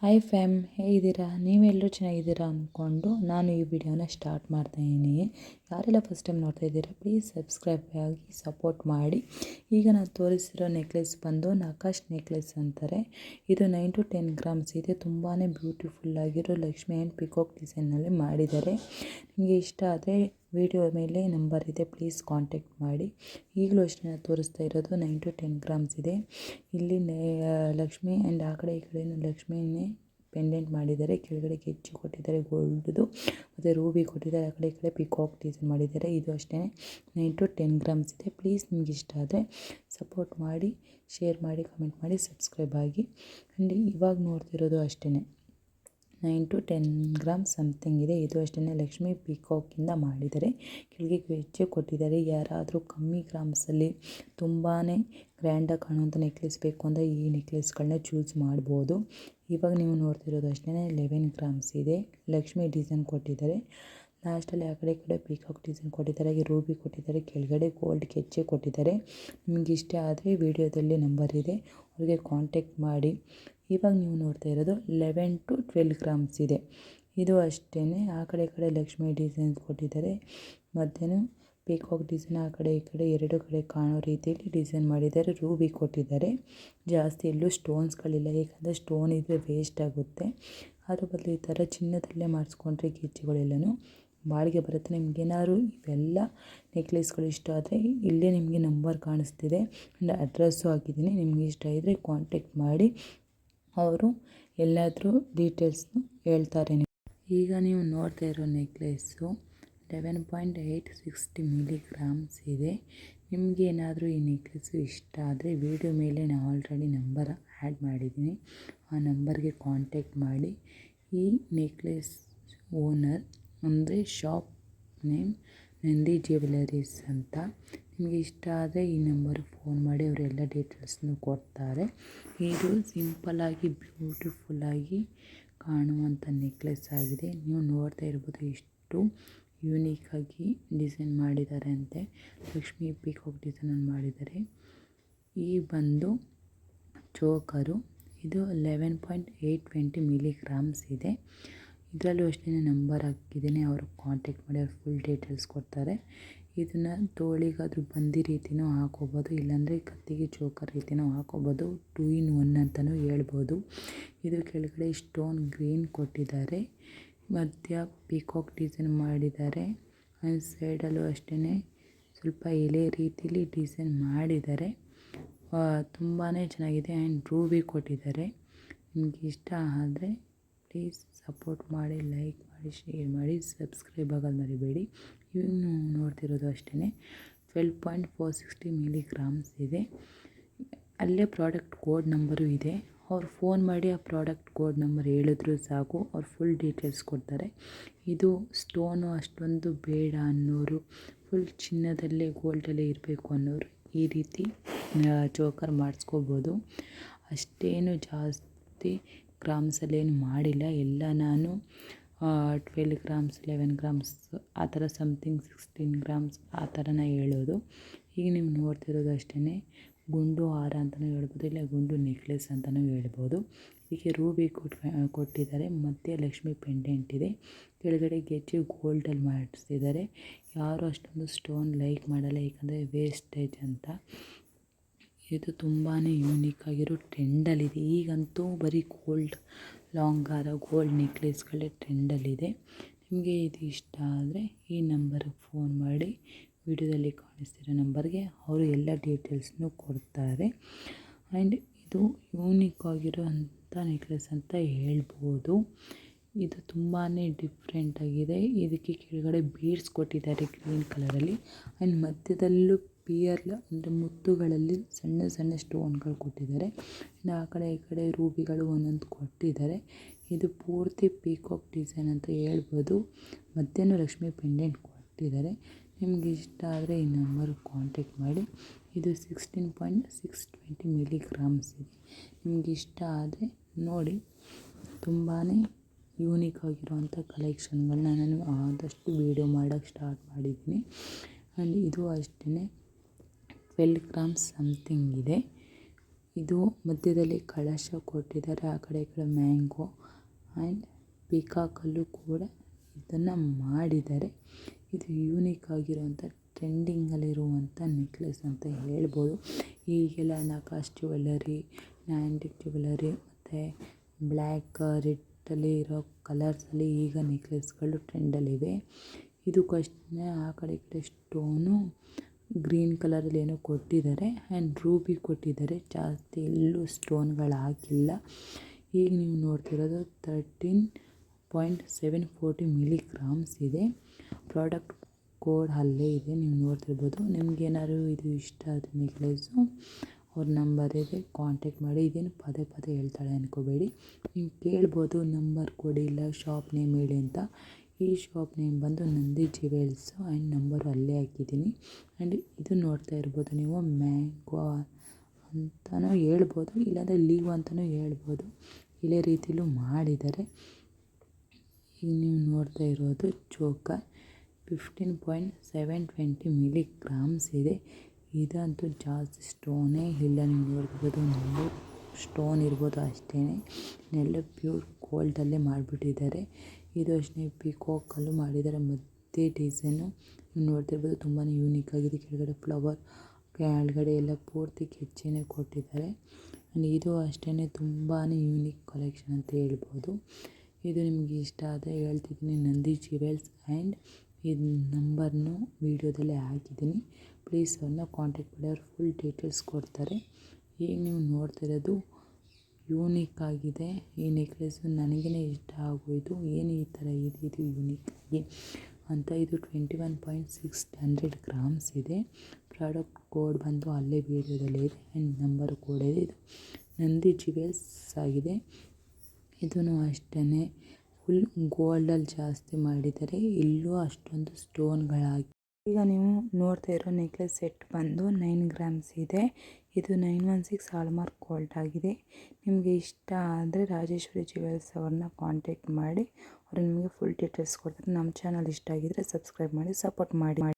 Hi fam, ಹೇಗಿದ್ದೀರಾ? ನೀವೆಲ್ಲರೂ ಚೆನ್ನಾಗಿದ್ದೀರಾ ಅಂದ್ಕೊಂಡು ನಾನು ಈ ವಿಡಿಯೋನ ಸ್ಟಾರ್ಟ್ ಮಾಡ್ತಾಯಿದ್ದೀನಿ. ಯಾರೆಲ್ಲ ಫಸ್ಟ್ ಟೈಮ್ ನೋಡ್ತಾ ಇದ್ದೀರಾ ಪ್ಲೀಸ್ ಸಬ್ಸ್ಕ್ರೈಬ್ ಆಗಿ ಸಪೋರ್ಟ್ ಮಾಡಿ. ಈಗ ನಾನು ತೋರಿಸಿರೋ ನೆಕ್ಲೆಸ್ ಬಂದು ನಕಾಶ್ ನೆಕ್ಲೆಸ್ ಅಂತಾರೆ. ಇದು 9 to 10 ಗ್ರಾಮ್ಸ್ ಇದೆ. ತುಂಬಾ ಬ್ಯೂಟಿಫುಲ್ಲಾಗಿರೋ ಲಕ್ಷ್ಮಿ ಆ್ಯಂಡ್ ಪಿಕಾಕ್ ಡಿಸೈನಲ್ಲಿ ಮಾಡಿದ್ದಾರೆ. ನಿಮಗೆ ಇಷ್ಟ ಆದರೆ ವಿಡಿಯೋ ಮೇಲೆ ನಂಬರ್ ಇದೆ, ಪ್ಲೀಸ್ ಕಾಂಟ್ಯಾಕ್ಟ್ ಮಾಡಿ. ಈಗಲೂ ಅಷ್ಟೇ ನಾನು ತೋರಿಸ್ತಾ ಇರೋದು 9 to 10 ಗ್ರಾಮ್ಸ್ ಇದೆ. ಇಲ್ಲಿ ಲಕ್ಷ್ಮಿ ಆ್ಯಂಡ್ ಆ ಕಡೆ ಈ ಕಡೆಯೂ ಲಕ್ಷ್ಮಿನೇ ಪೆಂಡೆಂಟ್ ಮಾಡಿದ್ದಾರೆ. ಕೆಳಗಡೆ ಕೆಚ್ಚು ಕೊಟ್ಟಿದ್ದಾರೆ ಗೋಲ್ಡ್ದು, ಮತ್ತು ರೂಬಿ ಕೊಟ್ಟಿದ್ದಾರೆ. ಆ ಕಡೆ ಈ ಕಡೆ ಪಿಕಾಕ್ ಡಿಸೈನ್ ಮಾಡಿದ್ದಾರೆ. ಇದು ಅಷ್ಟೇ 9 to 10 ಗ್ರಾಮ್ಸ್ ಇದೆ. ಪ್ಲೀಸ್ ನಿಮ್ಗೆ ಇಷ್ಟ ಆದರೆ ಸಪೋರ್ಟ್ ಮಾಡಿ, ಶೇರ್ ಮಾಡಿ, ಕಮೆಂಟ್ ಮಾಡಿ, ಸಬ್ಸ್ಕ್ರೈಬ್ ಆಗಿ. ಆ್ಯಂಡ್ ಇವಾಗ ನೋಡ್ತಿರೋದು ಅಷ್ಟೇ 9 to 10 ಗ್ರಾಮ್ಸ್ ಸಮಥಿಂಗ್ ಇದೆ. ಇದು ಅಷ್ಟೇ ಲಕ್ಷ್ಮಿ ಪಿಕಾಕಿಂದ ಮಾಡಿದ್ದಾರೆ. ಕೆಳಗೆ ಕೆಚ್ಚು ಕೊಟ್ಟಿದ್ದಾರೆ. ಯಾರಾದರೂ ಕಮ್ಮಿ ಗ್ರಾಮ್ಸಲ್ಲಿ ತುಂಬಾ ಗ್ರ್ಯಾಂಡಾಗಿ ಕಾಣುವಂಥ ನೆಕ್ಲೆಸ್ ಬೇಕು ಅಂದರೆ ಈ ನೆಕ್ಲೆಸ್ಗಳನ್ನ ಚೂಸ್ ಮಾಡ್ಬೋದು. ಇವಾಗ ನೀವು ನೋಡ್ತಿರೋದು ಅಷ್ಟೇ 11 ಗ್ರಾಮ್ಸ್ ಇದೆ. ಲಕ್ಷ್ಮಿ ಡಿಸೈನ್ ಕೊಟ್ಟಿದ್ದಾರೆ. ಲಾಸ್ಟಲ್ಲಿ ಆ ಕಡೆ ಈ ಕಡೆ ಪಿಕಾಕ್ ಡಿಸೈನ್ ಕೊಟ್ಟಿದ್ದಾರೆ, ಹಾಗೆ ರೂಬಿ ಕೊಟ್ಟಿದ್ದಾರೆ, ಕೆಳಗಡೆ ಗೋಲ್ಡ್ ಕೆಚ್ಚೆ ಕೊಟ್ಟಿದ್ದಾರೆ. ನಿಮಗೆ ಇಷ್ಟ ಆದರೆ ವಿಡಿಯೋದಲ್ಲಿ ನಂಬರ್ ಇದೆ, ಅವ್ರಿಗೆ ಕಾಂಟ್ಯಾಕ್ಟ್ ಮಾಡಿ. ಇವಾಗ ನೀವು ನೋಡ್ತಾ ಇರೋದು 11 to 12 ಗ್ರಾಮ್ಸ್ ಇದೆ. ಇದು ಅಷ್ಟೇ ಆ ಕಡೆ ಈ ಕಡೆ ಲಕ್ಷ್ಮಿ ಡಿಸೈನ್ಸ್ ಕೊಟ್ಟಿದ್ದಾರೆ. ಮತ್ತೇನು ಪಿಕಾಕ್ ಡಿಸೈನ್ ಆ ಕಡೆ ಈ ಕಡೆ ಎರಡು ಕಡೆ ಕಾಣೋ ರೀತಿಯಲ್ಲಿ ಡಿಸೈನ್ ಮಾಡಿದ್ದಾರೆ. ರೂಬಿ ಕೊಟ್ಟಿದ್ದಾರೆ. ಜಾಸ್ತಿ ಎಲ್ಲೂ ಸ್ಟೋನ್ಸ್ಗಳಿಲ್ಲ, ಏಕೆಂದರೆ ಸ್ಟೋನ್ ಇದ್ದರೆ ವೇಸ್ಟ್ ಆಗುತ್ತೆ. ಅದ್ರ ಬದಲು ಈ ಥರ ಚಿನ್ನದಲ್ಲೇ ಮಾಡಿಸ್ಕೊಂಡ್ರೆ ಗೆಜ್ಜೆಗಳೆಲ್ಲನೂ ಬಾಳಿಗೆ ಬರುತ್ತೆ. ನಿಮಗೇನಾದ್ರು ಇವೆಲ್ಲ ನೆಕ್ಲೆಸ್ಗಳು ಇಷ್ಟ ಆದರೆ ಇಲ್ಲೇ ನಿಮಗೆ ನಂಬರ್ ಕಾಣಿಸ್ತಿದೆ ಆ್ಯಂಡ್ ಅಡ್ರೆಸ್ಸು ಹಾಕಿದ್ದೀನಿ. ನಿಮಗೆ ಇಷ್ಟ ಇದ್ದರೆ ಕಾಂಟ್ಯಾಕ್ಟ್ ಮಾಡಿ, ಅವರು ಎಲ್ಲಾದರೂ ಡೀಟೇಲ್ಸ್ನು ಹೇಳ್ತಾರೆ. ಈಗ ನೀವು ನೋಡ್ತಾ ಇರೋ ನೆಕ್ಲೆಸ್ಸು 11.860 ಮಿಲಿಗ್ರಾಮ್ಸ್ ಇದೆ. ನಿಮಗೆ ಏನಾದರೂ ಈ ನೆಕ್ಲೆಸ್ಸು ಇಷ್ಟ ಆದರೆ ವಿಡಿಯೋ ಮೇಲೆ ನಾನು ಆಲ್ರೆಡಿ ನಂಬರ್ ಆ್ಯಡ್ ಮಾಡಿದ್ದೀನಿ, ಆ ನಂಬರ್ಗೆ ಕಾಂಟ್ಯಾಕ್ಟ್ ಮಾಡಿ. ಈ ನೆಕ್ಲೆಸ್ ಓನರ್ ಅಂದರೆ ಶಾಪ್ ನೇಮ್ ನಂದಿ ಜ್ಯುವೆಲರೀಸ್ ಅಂತ. ನಿಮಗೆ ಇಷ್ಟ ಆದರೆ ಈ ನಂಬರಿಗೆ ಫೋನ್ ಮಾಡಿ, ಅವರೆಲ್ಲ ಡೀಟೇಲ್ಸ್ನು ಕೊಡ್ತಾರೆ. ಇದು ಸಿಂಪಲ್ಲಾಗಿ ಬ್ಯೂಟಿಫುಲ್ಲಾಗಿ ಕಾಣುವಂಥ ನೆಕ್ಲೆಸ್ ಆಗಿದೆ. ನೀವು ನೋಡ್ತಾ ಇರ್ಬೋದು ಎಷ್ಟು ಯೂನಿಕಾಗಿ ಡಿಸೈನ್ ಮಾಡಿದ್ದಾರೆ ಅಂತೆ. ಲಕ್ಷ್ಮಿ ಪಿಕಾಕ್ ಡಿಸೈನನ್ನು ಮಾಡಿದ್ದಾರೆ. ಈ ಬಂದು ಚೋಕರು. ಇದು 11.820 ಮಿಲಿಗ್ರಾಮ್ಸ್ ಇದೆ. ಇದರಲ್ಲೂ ಅಷ್ಟೇ ನಂಬರ್ ಹಾಕಿದ್ದೀನಿ, ಅವರು ಕಾಂಟ್ಯಾಕ್ಟ್ ಮಾಡಿ ಅವ್ರು ಫುಲ್ ಡೀಟೇಲ್ಸ್ ಕೊಡ್ತಾರೆ. ಇದನ್ನು ತೋಳಿಗಾದರೂ ಬಂದಿ ರೀತಿಯೂ ಹಾಕೋಬೋದು, ಇಲ್ಲಾಂದರೆ ಕತ್ತಿಗೆ ಚೋಕರ್ ರೀತಿಯೂ ಹಾಕೋಬೋದು. 2 in 1 ಅಂತಲೂ ಹೇಳ್ಬೋದು. ಇದು ಕೆಳಗಡೆ ಸ್ಟೋನ್ ಗ್ರೀನ್ ಕೊಟ್ಟಿದ್ದಾರೆ, ಮಧ್ಯ ಪಿಕಾಕ್ ಡಿಸೈನ್ ಮಾಡಿದ್ದಾರೆ. ಆ್ಯಂಡ್ ಸೈಡಲ್ಲೂ ಅಷ್ಟೇ ಸ್ವಲ್ಪ ಎಲೆ ರೀತಿಲಿ ಡಿಸೈನ್ ಮಾಡಿದ್ದಾರೆ. ತುಂಬಾ ಚೆನ್ನಾಗಿದೆ. ಆ್ಯಂಡ್ ರೂಬಿ ಕೊಟ್ಟಿದ್ದಾರೆ. ನಿಮಗೆ ಇಷ್ಟ ಆದರೆ ಪ್ಲೀಸ್ ಸಪೋರ್ಟ್ ಮಾಡಿ, ಲೈಕ್ ಮಾಡಿ, ಶೇರ್ ಮಾಡಿ, ಸಬ್ಸ್ಕ್ರೈಬ್ ಆಗೋದು ಮರಿಬೇಡಿ. ಇನ್ನು ನೋಡ್ತಿರೋದು ಅಷ್ಟೇ 12.460 ಮಿಲಿಗ್ರಾಮ್ಸ್ ಇದೆ. ಅಲ್ಲೇ ಪ್ರಾಡಕ್ಟ್ ಕೋಡ್ ನಂಬರು ಇದೆ. ಅವ್ರು ಫೋನ್ ಮಾಡಿ ಆ ಪ್ರಾಡಕ್ಟ್ ಕೋಡ್ ನಂಬರ್ ಹೇಳಿದ್ರು ಸಾಕು, ಅವ್ರು ಫುಲ್ ಡೀಟೇಲ್ಸ್ ಕೊಡ್ತಾರೆ. ಇದು ಸ್ಟೋನು ಅಷ್ಟೊಂದು ಬೇಡ ಅನ್ನೋರು, ಫುಲ್ ಚಿನ್ನದಲ್ಲೇ ಗೋಲ್ಡಲ್ಲೇ ಇರಬೇಕು ಅನ್ನೋರು ಈ ರೀತಿ ಚೋಕರ್ ಮಾಡಿಸ್ಕೋಬೋದು. ಅಷ್ಟೇನು ಜಾಸ್ತಿ ಗ್ರಾಮ್ಸಲ್ಲೇನು ಮಾಡಿಲ್ಲ. ಎಲ್ಲ ನಾನು 12 ಗ್ರಾಮ್ಸ್ 11 ಗ್ರಾಮ್ಸ್ ಆ ಥರ ಸಮಥಿಂಗ್ 16 ಗ್ರಾಮ್ಸ್ ಆ ಥರನ ಹೇಳೋದು. ಈಗ ನೀವು ನೋಡ್ತಿರೋದು ಅಷ್ಟೇ ಗುಂಡು ಹಾರ ಅಂತಲೂ ಹೇಳ್ಬೋದು, ಇಲ್ಲ ಗುಂಡು ನೆಕ್ಲೆಸ್ ಅಂತಲೂ ಹೇಳ್ಬೋದು. ಇದಕ್ಕೆ ರೂಬಿ ಕೊಟ್ಟಿದ್ದಾರೆ, ಮತ್ತು ಲಕ್ಷ್ಮಿ ಪೆಂಡೆಂಟ್ ಇದೆ. ಕೆಳಗಡೆ ಗೆಜ್ಜೆ ಗೋಲ್ಡಲ್ಲಿ ಮಾಡಿಸಿದ್ದಾರೆ. ಯಾರು ಅಷ್ಟೊಂದು ಸ್ಟೋನ್ ಲೈಕ್ ಮಾಡಲ್ಲ, ಏಕೆಂದರೆ ವೇಸ್ಟೇಜ್ ಅಂತ. ಇದು ತುಂಬಾ ಯೂನಿಕ್ಕಾಗಿರೋ ಟ್ರೆಂಡಲ್ಲಿದೆ. ಈಗಂತೂ ಬರೀ ಗೋಲ್ಡ್ ಲಾಂಗ್ ಹಾರ, ಗೋಲ್ಡ್ ನೆಕ್ಲೆಸ್ಗಳೇ ಟ್ರೆಂಡಲ್ಲಿದೆ. ನಿಮಗೆ ಇದು ಇಷ್ಟ ಆದರೆ ಈ ನಂಬರಿಗೆ ಫೋನ್ ಮಾಡಿ, ವಿಡಿಯೋದಲ್ಲಿ ಕಾಣಿಸ್ತಿರೋ ನಂಬರ್ಗೆ ಅವರು ಎಲ್ಲ ಡೀಟೇಲ್ಸ್ನು ಕೊಡ್ತಾರೆ. ಆ್ಯಂಡ್ ಇದು ಯೂನಿಕ್ ಆಗಿರೋಂಥ ನೆಕ್ಲೆಸ್ ಅಂತ ಹೇಳ್ಬೋದು. ಇದು ತುಂಬಾ ಡಿಫ್ರೆಂಟಾಗಿದೆ. ಇದಕ್ಕೆ ಕೆಳಗಡೆ ಬೀಡ್ಸ್ ಕೊಟ್ಟಿದ್ದಾರೆ ಗ್ರೀನ್ ಕಲರಲ್ಲಿ. ಆ್ಯಂಡ್ ಮಧ್ಯದಲ್ಲೂ ಪಿಯರ್ಲ್ ಅಂದರೆ ಮುತ್ತುಗಳಲ್ಲಿ ಸಣ್ಣ ಸಣ್ಣ ಸ್ಟೋನ್ಗಳು ಕೊಟ್ಟಿದ್ದಾರೆ. ಇನ್ನು ಆ ಕಡೆ ಈ ಕಡೆ ರೂಬಿಗಳು ಒಂದೊಂದು ಕೊಟ್ಟಿದ್ದಾರೆ. ಇದು ಪೂರ್ತಿ ಪಿಕಾಕ್ ಡಿಸೈನ್ ಅಂತ ಹೇಳ್ಬೋದು. ಮಧ್ಯನೂ ಲಕ್ಷ್ಮಿ ಪೆಂಡೆಂಟ್ ಕೊಟ್ಟಿದ್ದಾರೆ. ನಿಮಗೆ ಇಷ್ಟ ಆದರೆ ಈ ನಂಬರ್ಗೆ ಕಾಂಟ್ಯಾಕ್ಟ್ ಮಾಡಿ. ಇದು 16.620 ಮಿಲಿಗ್ರಾಮ್ಸ್ ಇದೆ. ನಿಮಗೆ ಇಷ್ಟ ಆದರೆ ನೋಡಿ. ತುಂಬಾ ಯೂನಿಕ್ ಆಗಿರೋವಂಥ ಕಲೆಕ್ಷನ್ಗಳನ್ನ ನಾನು ಆದಷ್ಟು ವೀಡಿಯೋ ಮಾಡೋಕ್ಕೆ ಸ್ಟಾರ್ಟ್ ಮಾಡಿದ್ದೀನಿ. ಆ್ಯಂಡ್ ಇದು ಅಷ್ಟೇ 12 ಗ್ರಾಮ್ಸ್ ಸಮಥಿಂಗ್ ಇದೆ. ಇದು ಮಧ್ಯದಲ್ಲಿ ಕಳಶ ಕೊಟ್ಟಿದ್ದಾರೆ, ಆ ಕಡೆ ಈ ಕಡೆ ಮ್ಯಾಂಗೋ ಆ್ಯಂಡ್ ಪಿಕಾಕಲ್ಲೂ ಕೂಡ ಇದನ್ನು ಮಾಡಿದ್ದಾರೆ. ಇದು ಯೂನಿಕ್ ಆಗಿರುವಂಥ ಟ್ರೆಂಡಿಂಗಲ್ಲಿರುವಂಥ ನೆಕ್ಲೆಸ್ ಅಂತ ಹೇಳ್ಬೋದು. ಈಗೆಲ್ಲ ನಕಾಶ್ ಜ್ಯುವೆಲ್ಲರಿ, ಆ್ಯಂಟಿಕ್ ಜ್ಯುವೆಲ್ಲರಿ ಮತ್ತು ಬ್ಲ್ಯಾಕ್ ರೆಡ್ಡಲ್ಲಿ ಇರೋ ಕಲರ್ಸಲ್ಲಿ ಈಗ ನೆಕ್ಲೆಸ್ಗಳು ಟ್ರೆಂಡಲ್ಲಿವೆ. ಇದು ಕಷ್ಟೇ ಆ ಕಡೆ ಈ ಕಡೆ ಸ್ಟೋನು ಗ್ರೀನ್ ಕಲರಲ್ಲಿ ಏನೋ ಕೊಟ್ಟಿದ್ದಾರೆ ಆ್ಯಂಡ್ ರೂಬಿ ಕೊಟ್ಟಿದ್ದಾರೆ. ಜಾಸ್ತಿ ಎಲ್ಲೂ ಸ್ಟೋನ್ಗಳು ಹಾಕಿಲ್ಲ. ಈಗ ನೀವು ನೋಡ್ತಿರೋದು 13.740 ಮಿಲಿಗ್ರಾಮ್ಸ್ ಇದೆ. ಪ್ರಾಡಕ್ಟ್ ಕೋಡ್ ಅಲ್ಲೇ ಇದೆ, ನೀವು ನೋಡ್ತಿರ್ಬೋದು. ನಿಮ್ಗೇನಾದ್ರು ಇದು ಇಷ್ಟ ಆದರೆ ನೆಕ್ಲೆಸ್ಸು ಅವ್ರ ನಂಬರ್ ಇದೆ, ಕಾಂಟ್ಯಾಕ್ಟ್ ಮಾಡಿ. ಇದೇನು ಪದೇ ಪದೇ ಹೇಳ್ತಾಳೆ ಅಂದ್ಕೋಬೇಡಿ, ನೀವು ಕೇಳ್ಬೋದು ನಂಬರ್ ಕೊಡಿ ಇಲ್ಲ ಶಾಪ್ ನೇಮ್ ಹೇಳಿ ಅಂತ. ಈ ಶಾಪ್ ನೇಮ್ ಬಂದು ನಂದಿ ಜ್ಯುವೆಲ್ಸು ಆ್ಯಂಡ್ ನಂಬರು ಅಲ್ಲೇ ಹಾಕಿದ್ದೀನಿ. ಆ್ಯಂಡ್ ಇದು ನೋಡ್ತಾ ಇರ್ಬೋದು ನೀವು, ಮ್ಯಾಂಗೋ ಅಂತಲೂ ಹೇಳ್ಬೋದು, ಇಲ್ಲಾಂದರೆ ಲೀವ್ ಅಂತಲೂ ಹೇಳ್ಬೋದು. ಇದೇ ರೀತಿಲೂ ಮಾಡಿದ್ದಾರೆ. ಈಗ ನೀವು ನೋಡ್ತಾ ಇರೋದು ಚೋಕರ್ 15.720 ಮಿಲಿಗ್ರಾಮ್ಸ್ ಇದೆ. ಇದಂತೂ ಜಾಸ್ತಿ ಸ್ಟೋನೇ ಇಲ್ಲ, ನೀವು ನೋಡ್ಬೋದು. ನಾವು ಸ್ಟೋನ್ ಇರ್ಬೋದು ಅಷ್ಟೇ, ಎಲ್ಲ ಪ್ಯೂರ್ ಗೋಲ್ಡಲ್ಲೇ ಮಾಡಿಬಿಟ್ಟಿದ್ದಾರೆ. ಇದು ಅಷ್ಟೇ ಪಿಕಾಕಲ್ಲೂ ಮಾಡಿದ್ದಾರೆ. ಮಧ್ಯೆ ಡಿಸೈನು ನೀವು ನೋಡ್ತಿರ್ಬೋದು, ತುಂಬಾ ಯೂನಿಕ್ ಆಗಿದೆ. ಕೆಳಗಡೆ ಫ್ಲವರ್, ಕೆಳಗಡೆ ಎಲ್ಲ ಪೂರ್ತಿ ಕೆಚ್ಚೆನೇ ಕೊಟ್ಟಿದ್ದಾರೆ. ಆ್ಯಂಡ್ ಇದು ಅಷ್ಟೇ ತುಂಬಾ ಯೂನಿಕ್ ಕಲೆಕ್ಷನ್ ಅಂತ ಹೇಳ್ಬೋದು. ಇದು ನಿಮಗೆ ಇಷ್ಟ ಆದರೆ ಹೇಳ್ತಿದ್ದೀನಿ, ನಂದಿ ಜ್ಯುವೆಲ್ಸ್ ಆ್ಯಂಡ್ ಇದು ನಂಬರ್ನು ವೀಡಿಯೋದಲ್ಲೇ ಹಾಕಿದ್ದೀನಿ. ಪ್ಲೀಸ್ ಅವ್ರನ್ನ ಕಾಂಟ್ಯಾಕ್ಟ್ ಮಾಡಿ, ಅವ್ರು ಫುಲ್ ಡೀಟೇಲ್ಸ್ ಕೊಡ್ತಾರೆ. ಈಗ ನೀವು ನೋಡ್ತಿರೋದು ಯೂನಿಕ್ ಆಗಿದೆ ಈ ನೆಕ್ಲೆಸ್ಸು, ನನಗೇ ಇಷ್ಟ ಆಗೋಯಿತು. ಏನು ಈ ಥರ ಇದೆ ಇದು ಯೂನಿಕ್ಕಾಗಿ ಅಂತ. ಇದು 21.600 ಗ್ರಾಮ್ಸ್ ಇದೆ. ಪ್ರಾಡಕ್ಟ್ ಕೋಡ್ ಬಂದು ಅಲ್ಲೇ ವೀಡಿಯೋದಲ್ಲೇ ಇದೆ ಆ್ಯಂಡ್ ನಂಬರ್ ಕೂಡ ಇದೆ. ಇದು ನಂದಿ ಜ್ಯುವೆಲ್ಸ್ ಆಗಿದೆ. ಇದೂ ಅಷ್ಟೇ ಫುಲ್ ಗೋಲ್ಡಲ್ಲಿ ಜಾಸ್ತಿ ಮಾಡಿದ್ದಾರೆ, ಎಲ್ಲೂ ಅಷ್ಟೊಂದು ಸ್ಟೋನ್ಗಳಾಗಿ. ಈಗ ನೀವು ನೋಡ್ತಾ ಇರೋ ನೆಕ್ಲೆಸ್ ಸೆಟ್ ಬಂದು 9 ಗ್ರಾಮ್ಸ್ ಇದೆ. ಇದು 916 ಹಾಲ್ಮಾರ್ಕ್ ಗೋಲ್ಡ್ ಆಗಿದೆ. ನಿಮಗೆ ಇಷ್ಟ ಆದರೆ ರಾಜೇಶ್ವರಿ ಜ್ಯುವೆಲ್ಸ್ ಅವ್ರನ್ನ ಕಾಂಟ್ಯಾಕ್ಟ್ ಮಾಡಿ, ಅವರು ನಿಮಗೆ ಫುಲ್ ಡೀಟೇಲ್ಸ್ ಕೊಡ್ತಾರೆ. ನಮ್ಮ ಚಾನಲ್ ಇಷ್ಟ ಆಗಿದ್ದರೆ ಸಬ್ಸ್ಕ್ರೈಬ್ ಮಾಡಿ, ಸಪೋರ್ಟ್ ಮಾಡಿ.